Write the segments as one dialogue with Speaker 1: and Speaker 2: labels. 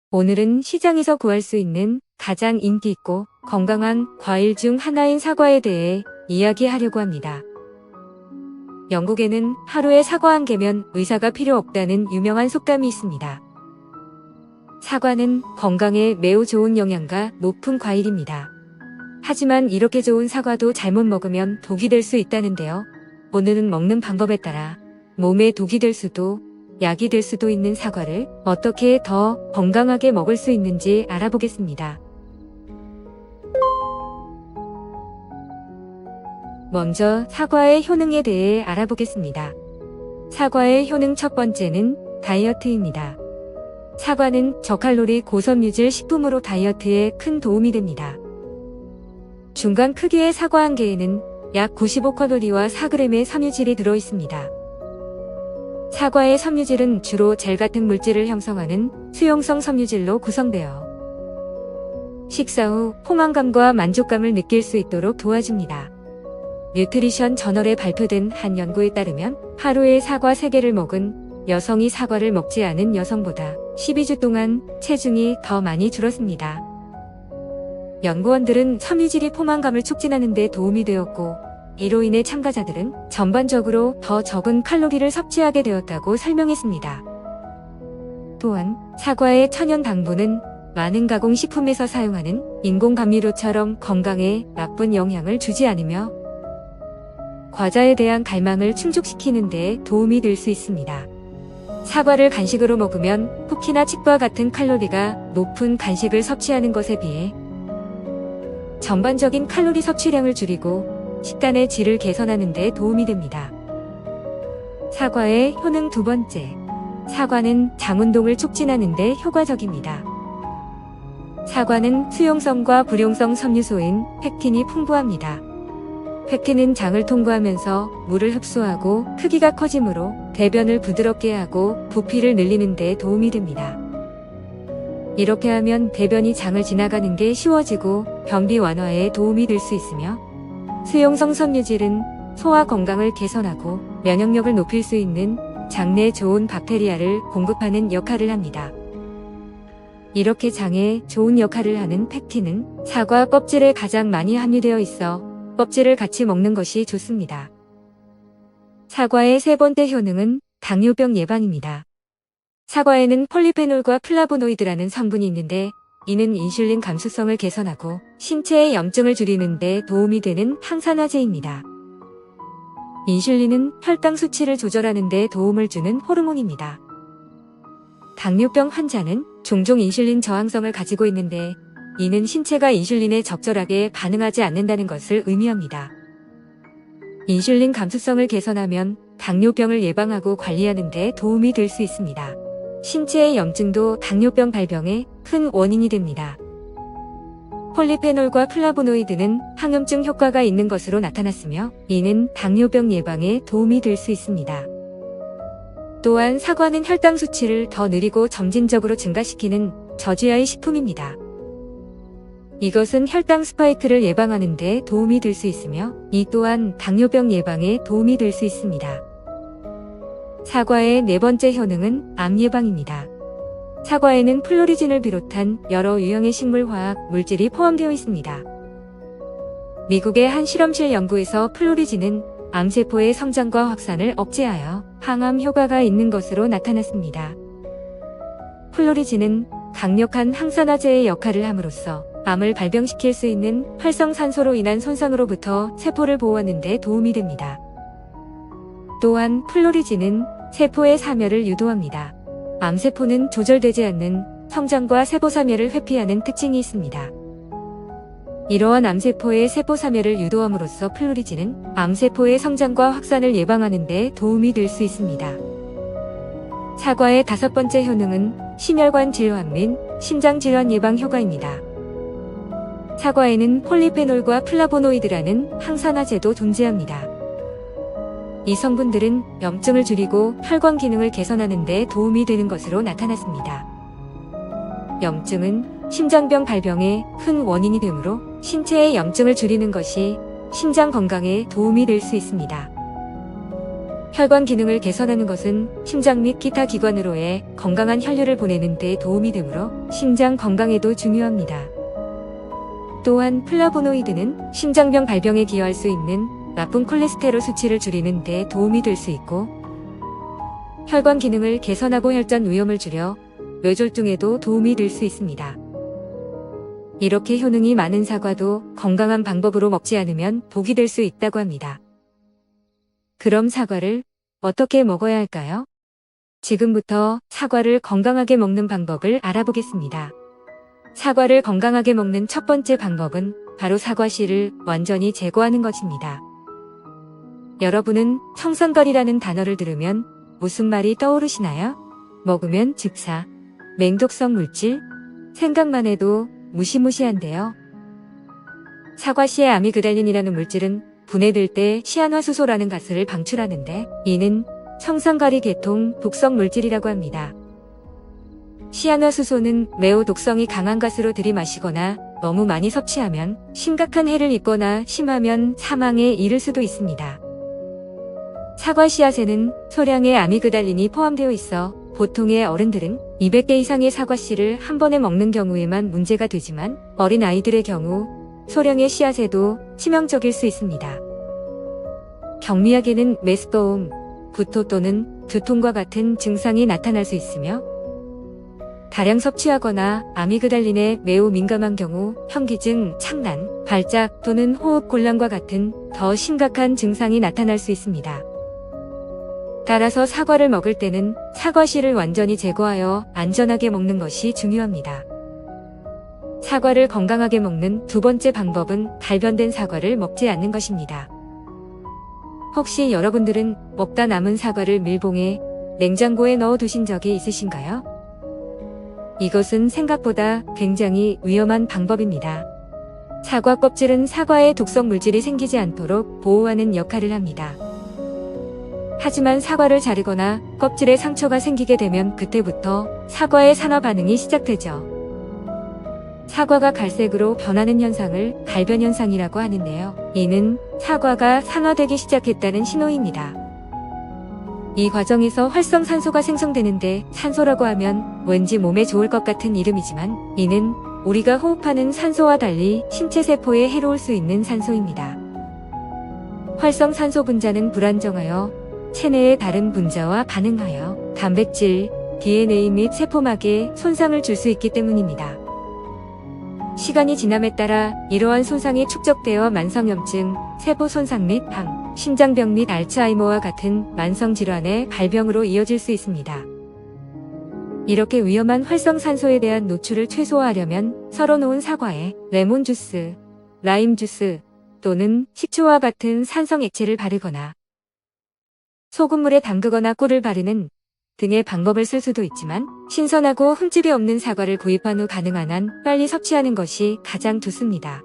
Speaker 1: 오늘은 시장에서 구할 수 있는 가장 인기 있고 건강한 과일 중 하나인 사과에 대해 이야기하려고 합니다. 영국에는 하루에 사과 한 개면 의사가 필요 없다는 유명한 속담이 있습니다. 사과는 건강에 매우 좋은 영양가 높은 과일입니다. 하지만 이렇게 좋은 사과도 잘못 먹으면 독이 될 수 있다는데요. 오늘은 먹는 방법에 따라 몸에 독이 될 수도 약이 될 수도 있는 사과를 어떻게 더 건강하게 먹을 수 있는지 알아보겠습니다. 먼저 사과의 효능에 대해 알아보겠습니다. 사과의 효능 첫 번째는 다이어트입니다. 사과는 저칼로리 고섬유질 식품으로 다이어트에 큰 도움이 됩니다. 중간 크기의 사과 한 개에는 약 95칼로리와 4g의 섬유질이 들어있습니다. 사과의 섬유질은 주로 젤 같은 물질을 형성하는 수용성 섬유질로 구성되어 식사 후 포만감과 만족감을 느낄 수 있도록 도와줍니다. 뉴트리션 저널에 발표된 한 연구에 따르면 하루에 사과 3개를 먹은 여성이 사과를 먹지 않은 여성보다 12주 동안 체중이 더 많이 줄었습니다. 연구원들은 섬유질이 포만감을 촉진하는 데 도움이 되었고, 이로 인해 참가자들은 전반적으로 더 적은 칼로리를 섭취하게 되었다고 설명했습니다. 또한 사과의 천연 당분은 많은 가공식품에서 사용하는 인공 감미료처럼 건강에 나쁜 영향을 주지 않으며 과자에 대한 갈망을 충족시키는 데 도움이 될 수 있습니다. 사과를 간식으로 먹으면 쿠키나 칩과 같은 칼로리가 높은 간식을 섭취하는 것에 비해 전반적인 칼로리 섭취량을 줄이고 식단의 질을 개선하는 데 도움이 됩니다. 사과의 효능 두 번째, 사과는 장운동을 촉진하는 데 효과적입니다. 사과는 수용성과 불용성 섬유소인 펙틴이 풍부합니다. 펙틴은 장을 통과하면서 물을 흡수하고 크기가 커지므로 대변을 부드럽게 하고 부피를 늘리는 데 도움이 됩니다. 이렇게 하면 대변이 장을 지나가는 게 쉬워지고 변비 완화에 도움이 될 수 있으며, 수용성 섬유질은 소화 건강을 개선하고 면역력을 높일 수 있는 장내 좋은 박테리아를 공급하는 역할을 합니다. 이렇게 장에 좋은 역할을 하는 펙틴은 사과 껍질에 가장 많이 함유되어 있어 껍질을 같이 먹는 것이 좋습니다. 사과의 세 번째 효능은 당뇨병 예방입니다. 사과에는 폴리페놀과 플라보노이드라는 성분이 있는데, 이는 인슐린 감수성을 개선하고 신체의 염증을 줄이는 데 도움이 되는 항산화제입니다. 인슐린은 혈당 수치를 조절하는 데 도움을 주는 호르몬입니다. 당뇨병 환자는 종종 인슐린 저항성을 가지고 있는데, 이는 신체가 인슐린에 적절하게 반응하지 않는다는 것을 의미합니다. 인슐린 감수성을 개선하면 당뇨병을 예방하고 관리하는 데 도움이 될 수 있습니다. 신체의 염증도 당뇨병 발병의 큰 원인이 됩니다. 폴리페놀과 플라보노이드는 항염증 효과가 있는 것으로 나타났으며, 이는 당뇨병 예방에 도움이 될 수 있습니다. 또한 사과는 혈당 수치를 더 느리고 점진적으로 증가시키는 저지하의 식품입니다. 이것은 혈당 스파이크를 예방하는 데 도움이 될 수 있으며, 이 또한 당뇨병 예방에 도움이 될 수 있습니다. 사과의 네 번째 효능은 암 예방입니다. 사과에는 플로리진을 비롯한 여러 유형의 식물화학 물질이 포함되어 있습니다. 미국의 한 실험실 연구에서 플로리진은 암세포의 성장과 확산을 억제하여 항암 효과가 있는 것으로 나타났습니다. 플로리진은 강력한 항산화제의 역할을 함으로써 암을 발병시킬 수 있는 활성산소로 인한 손상으로부터 세포를 보호하는 데 도움이 됩니다. 또한 플로리진은 세포의 사멸을 유도합니다. 암세포는 조절되지 않는 성장과 세포사멸을 회피하는 특징이 있습니다. 이러한 암세포의 세포사멸을 유도함으로써 플로리진은 암세포의 성장과 확산을 예방하는 데 도움이 될 수 있습니다. 사과의 다섯 번째 효능은 심혈관 질환 및 심장질환 예방 효과입니다. 사과에는 폴리페놀과 플라보노이드라는 항산화제도 존재합니다. 이 성분들은 염증을 줄이고 혈관 기능을 개선하는 데 도움이 되는 것으로 나타났습니다. 염증은 심장병 발병의 큰 원인이 되므로 신체의 염증을 줄이는 것이 심장 건강에 도움이 될 수 있습니다. 혈관 기능을 개선하는 것은 심장 및 기타 기관으로의 건강한 혈류를 보내는 데 도움이 되므로 심장 건강에도 중요합니다. 또한 플라보노이드는 심장병 발병에 기여할 수 있는 나쁜 콜레스테롤 수치를 줄이는 데 도움이 될 수 있고, 혈관 기능을 개선하고 혈전 위험을 줄여 뇌졸중에도 도움이 될 수 있습니다. 이렇게 효능이 많은 사과도 건강한 방법으로 먹지 않으면 독이 될 수 있다고 합니다. 그럼 사과를 어떻게 먹어야 할까요? 지금부터 사과를 건강하게 먹는 방법을 알아보겠습니다. 사과를 건강하게 먹는 첫 번째 방법은 바로 사과씨를 완전히 제거하는 것입니다. 여러분은 청산가리라는 단어를 들으면 무슨 말이 떠오르시나요? 먹으면 즉사, 맹독성 물질, 생각만 해도 무시무시한데요. 사과씨의 아미그달린이라는 물질은 분해될 때 시안화수소라는 가스를 방출하는데, 이는 청산가리 계통 독성 물질이라고 합니다. 시안화수소는 매우 독성이 강한 가스로 들이마시거나 너무 많이 섭취하면 심각한 해를 입거나 심하면 사망에 이를 수도 있습니다. 사과 씨앗에는 소량의 아미그달린이 포함되어 있어 보통의 어른들은 200개 이상의 사과씨를 한 번에 먹는 경우에만 문제가 되지만, 어린 아이들의 경우 소량의 씨앗에도 치명적일 수 있습니다. 경미하게는 메스꺼움, 구토 또는 두통과 같은 증상이 나타날 수 있으며, 다량 섭취하거나 아미그달린에 매우 민감한 경우 현기증, 착란, 발작 또는 호흡 곤란과 같은 더 심각한 증상이 나타날 수 있습니다. 따라서 사과를 먹을 때는 사과씨를 완전히 제거하여 안전하게 먹는 것이 중요합니다. 사과를 건강하게 먹는 두 번째 방법은 갈변된 사과를 먹지 않는 것입니다. 혹시 여러분들은 먹다 남은 사과를 밀봉해 냉장고에 넣어 두신 적이 있으신가요? 이것은 생각보다 굉장히 위험한 방법입니다. 사과 껍질은 사과에 독성 물질이 생기지 않도록 보호하는 역할을 합니다. 하지만 사과를 자르거나 껍질에 상처가 생기게 되면 그때부터 사과의 산화 반응이 시작되죠. 사과가 갈색으로 변하는 현상을 갈변 현상이라고 하는데요. 이는 사과가 산화되기 시작했다는 신호입니다. 이 과정에서 활성산소가 생성되는데, 산소라고 하면 왠지 몸에 좋을 것 같은 이름이지만 이는 우리가 호흡하는 산소와 달리 신체 세포에 해로울 수 있는 산소입니다. 활성산소 분자는 불안정하여 체내의 다른 분자와 반응하여 단백질, DNA 및 세포막에 손상을 줄 수 있기 때문입니다. 시간이 지남에 따라 이러한 손상이 축적되어 만성염증, 세포 손상 및 암, 심장병 및 알츠하이머와 같은 만성질환의 발병으로 이어질 수 있습니다. 이렇게 위험한 활성산소에 대한 노출을 최소화하려면 썰어놓은 사과에 레몬 주스, 라임 주스 또는 식초와 같은 산성 액체를 바르거나 소금물에 담그거나 꿀을 바르는 등의 방법을 쓸 수도 있지만, 신선하고 흠집이 없는 사과를 구입한 후 가능한 한 빨리 섭취하는 것이 가장 좋습니다.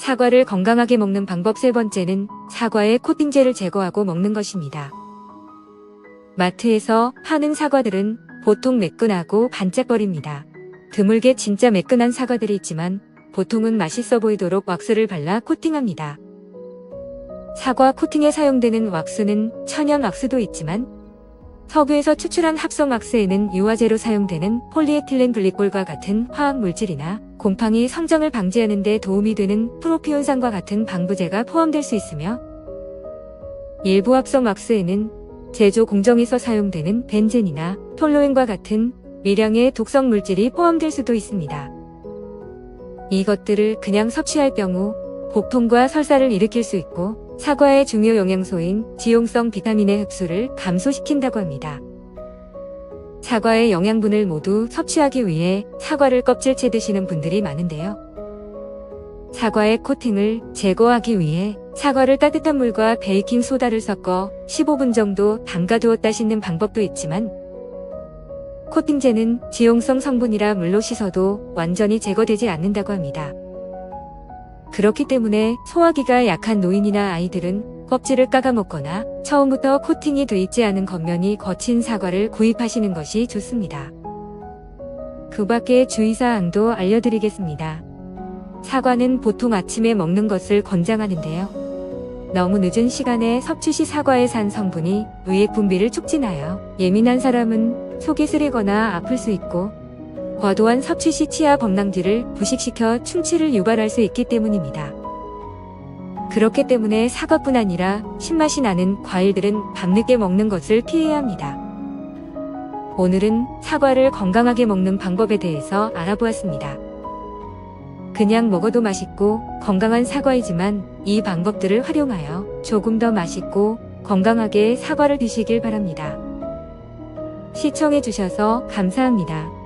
Speaker 1: 사과를 건강하게 먹는 방법 세 번째는 사과의 코팅제를 제거하고 먹는 것입니다. 마트에서 파는 사과들은 보통 매끈하고 반짝거립니다. 드물게 진짜 매끈한 사과들이 있지만 보통은 맛있어 보이도록 왁스를 발라 코팅합니다. 사과 코팅에 사용되는 왁스는 천연 왁스도 있지만, 석유에서 추출한 합성 왁스에는 유화제로 사용되는 폴리에틸렌 글리콜과 같은 화학 물질이나 곰팡이 성장을 방지하는 데 도움이 되는 프로피온산과 같은 방부제가 포함될 수 있으며, 일부 합성 왁스에는 제조 공정에서 사용되는 벤젠이나 톨루엔과 같은 미량의 독성 물질이 포함될 수도 있습니다. 이것들을 그냥 섭취할 경우 복통과 설사를 일으킬 수 있고, 사과의 중요 영양소인 지용성 비타민의 흡수를 감소시킨다고 합니다. 사과의 영양분을 모두 섭취하기 위해 사과를 껍질째 드시는 분들이 많은데요. 사과의 코팅을 제거하기 위해 사과를 따뜻한 물과 베이킹 소다를 섞어 15분 정도 담가두었다 씻는 방법도 있지만, 코팅제는 지용성 성분이라 물로 씻어도 완전히 제거되지 않는다고 합니다. 그렇기 때문에 소화기가 약한 노인이나 아이들은 껍질을 까가 먹거나 처음부터 코팅이 돼 있지 않은 겉면이 거친 사과를 구입하시는 것이 좋습니다. 그 밖의 주의사항도 알려드리겠습니다. 사과는 보통 아침에 먹는 것을 권장하는데요. 너무 늦은 시간에 섭취 시 사과에 산 성분이 의액 분비를 촉진하여 예민한 사람은 속이 쓰리거나 아플 수 있고, 과도한 섭취 시 치아 범랑쥐를 부식시켜 충치를 유발할 수 있기 때문입니다. 그렇기 때문에 사과뿐 아니라 신맛이 나는 과일들은 밤늦게 먹는 것을 피해야 합니다. 오늘은 사과를 건강하게 먹는 방법에 대해서 알아보았습니다. 그냥 먹어도 맛있고 건강한 사과이지만 이 방법들을 활용하여 조금 더 맛있고 건강하게 사과를 드시길 바랍니다. 시청해주셔서 감사합니다.